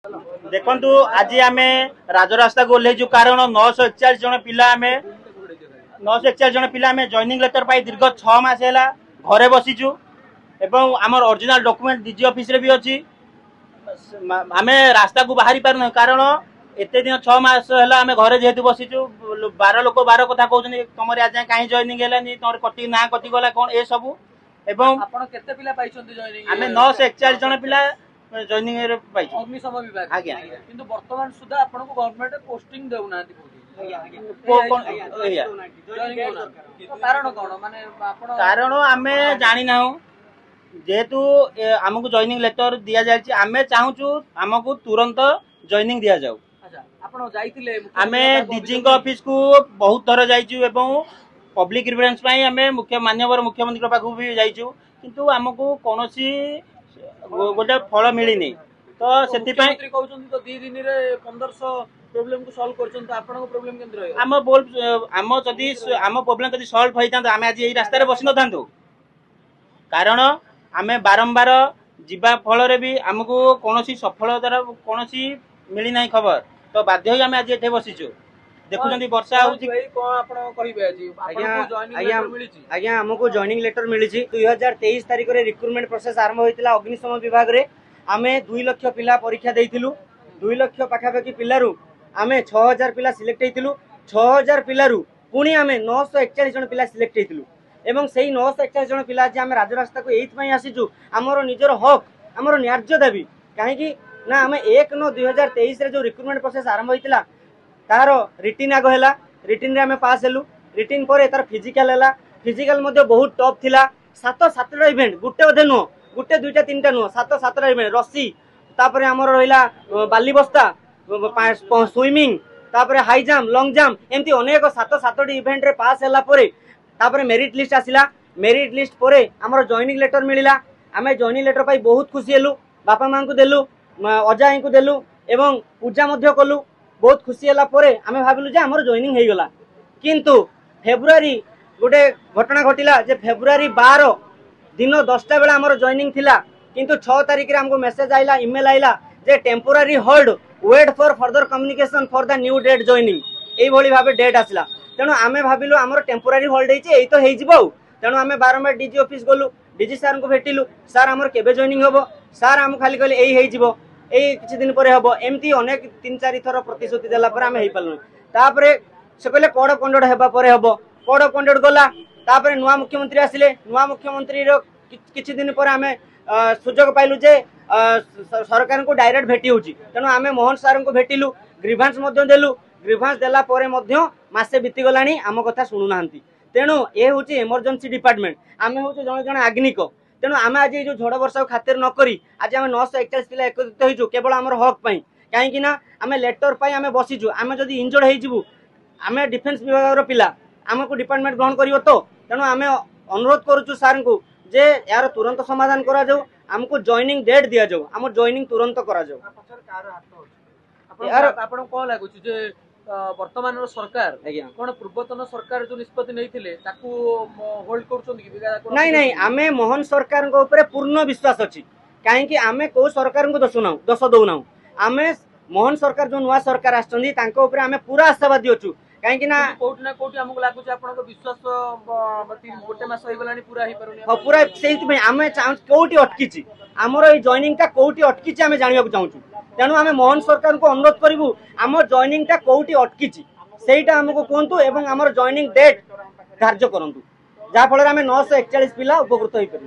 देखु आज आम राजरास्ता को ओह्लैचु कारण 941 जन पिला 941 जन पिला जॉइनिंग लेटर पाई दीर्घ 6 मास है घरे बसीचु एवं आमर ओरिजिनल डॉक्यूमेंट डीजी ऑफिस रे भी अच्छी आम रास्ता को बाहरी पार न कारण एत दिन 6 मास है आम घरे जेहेतु बसीचु 12 लोक 12 कथा कहते तुम आज कहीं जॉइनिंग है तुम कटी ना कटिगला कौन ए सब एवं आम 941 जन पिला जॉइनिंग अग्निशम विभाग आज्ञा किंतु वर्तमान सुधा आपनको गवर्नमेंट पोस्टिंग देउना कारण कौन माने कारण आम जानी ना जेहेतु आमको जॉइनिंग लेटर दिया जाए आम चाहूँ आमको तुरंत जॉइनिंग दिया जाऊ आम डीजी ऑफिस को बहुत थर जाइए पब्लिक रिफरेंस आम माननीय मुख्यमंत्री पाखु भी जाइए किंतु आमको कौन गोटे फल मिलनी तो से प्रॉब्लम को सॉल्व करछन आपन को प्रॉब्लम केंद्र है आम जदि आम प्रॉब्लम जदि सॉल्व होता आम आज यही रास्तार बसी न था कारण आम बारंबार जीवा फल भी आमको कौन सफलतार कौन मिली ना खबर तो बाध्य आम आज ये बसीचु देखुं वर्षा आज्ञा आमको जॉइनिंग लेटर मिली 2023 तारिख में रिक्रुटमेंट प्रोसेस आरंभ होता अग्निशम विभाग रे आम 2 लाख पिला परीक्षा देइथिलु 2 लाख पाखापाखि पिलारू आम 6000 पिला सिलेक्ट होइथिलु 6000 पिलारू पुणी आम 941 जन पिला सिलेक्ट होइथिलु एवं सेही 941 जन पिला जे आम राजरास्ता को एइथि आसीचु आमर निजर हक आमर न्याय्य दाबी कहीं ना आम 1/9/2023 रे जो रिक्रुटमेंट प्रोसेस आरंभ होइतिला तार रिटिन आग है रिटिन रे आम पास हेलु रिटिन पर तार फिजिकल है फिजिकल बहुत टफ थिला 7-7टा इवेंट गुटे अधे नुह गुटे 2टा 3टा नुह 7-7टा इवेंट रस्सी तापर आमर रहिला बाली बस्ता स्विमिंग तापर हाई जंप लॉन्ग जंप एमती अनेक 7-7टी इवेंट रे पास हैला परे तापर मेरिट लिस्ट आसिला मेरिट लिस्ट परे आमर जॉइनिंग लेटर मिलिला आम जॉइनिंग लेटर पाई बहुत खुशी हेलु बापा मां को देलु अजाई को देलु एवं पूजा मध्य कलु बहुत खुशी है आम भाविलु जे आमर जॉइनिंग हो गला किंतु फेब्रुआरी गोटे घटना घटिला जे फेब्रुआरी 12 दिन 10टा बेला आमर जॉइनिंग थिला किंतु 6 तारिख रे हमको मेसेज आइला ईमेल आइला जे temporary hold wait for further communication for the new date joining एई भली भाबे डेट आसला तेणु आम भाविलु आमर टेम्पोरारी होल्ड होइचे एई तो हेइजिबो तेणु आम बारंबार डीजी ऑफिस गलु डीजी सर को भेटिलु सर आमर केबे जॉइनिंग होबो सर आम खाली कहले एई हेइजिबो एई किछि दिन परे हबो एमती अनेक 3-4 थर प्रतिश्रुति देला पर आम हेइ पालु तापरे से कहले कोड ऑफ कंडक्ट हेबा परे हबो कोड ऑफ कंडक्ट गला तापरे नुवा मुख्यमंत्री आसिले नुवा मुख्यमंत्री रो किछि दिन पर आम सुजोग पाइलु जे सरकार को डायरेक्ट भेटी होची तेणु आम मोहन सर को भेटिलु ग्रीभांस मध्य देलु ग्रीभांस देला परे मध्य मासे बीती गलानी आम कथा सुनु नाहंती तेणु ए होची इमरजेंसी डिपार्टमेंट आम होची जण जण आग्निक तेणु आम आज जो झड़ वर्षा खातिर नक आज आम 941 पिला एकत्रित होइछु केवल आमर हक पाई कहीं आम लेटर पाई आम बसीचु आम जदि इंजर्ड होइजिबु आम डिफेन्स विभाग पिला आमको डिपार्टमेंट ग्रहण करिवो तो तेणु आम अनुरोध करूछु सर को जे यार तुरंत समाधान करा जाऊ आमको जॉइनिंग डेट दिया जाऊ आम जॉइनिंग तुरंत करा जाऊ यार आपण को लागुछि जे वर्तमान सरकार कोन पूर्वतन सरकार जो निष्पत्ति नैथिले ताकू होल्ड करछन कि नहीं नहीं आमे मोहन सरकार को ऊपर पूर्ण विश्वास अछि काहे कि आमे को सरकार को दोष दउना आमे मोहन सरकार जो नुआ सरकार आछथि तांको ऊपर आमे पूरा आशावादी अछु काहे कि ना कोठी हमको लागु छै आपन को विश्वास गोटे मास होई गलानी पूरा ही परनी हां पूरा सेहि में आमे कोठी अटकी छी हमर ए जॉइनिंग का कोठी अटकी छी आमे जानिबा को चाहू तेणु आम मोहन सरकार को अनुरोध करूँ आम जॉइनिंग टा कौटी अटकी सेटा आमको कहतु एवं आम जॉइनिंग डेट धार्य करूँ जहाँफल आम 941 पिला उपकृत हो पार।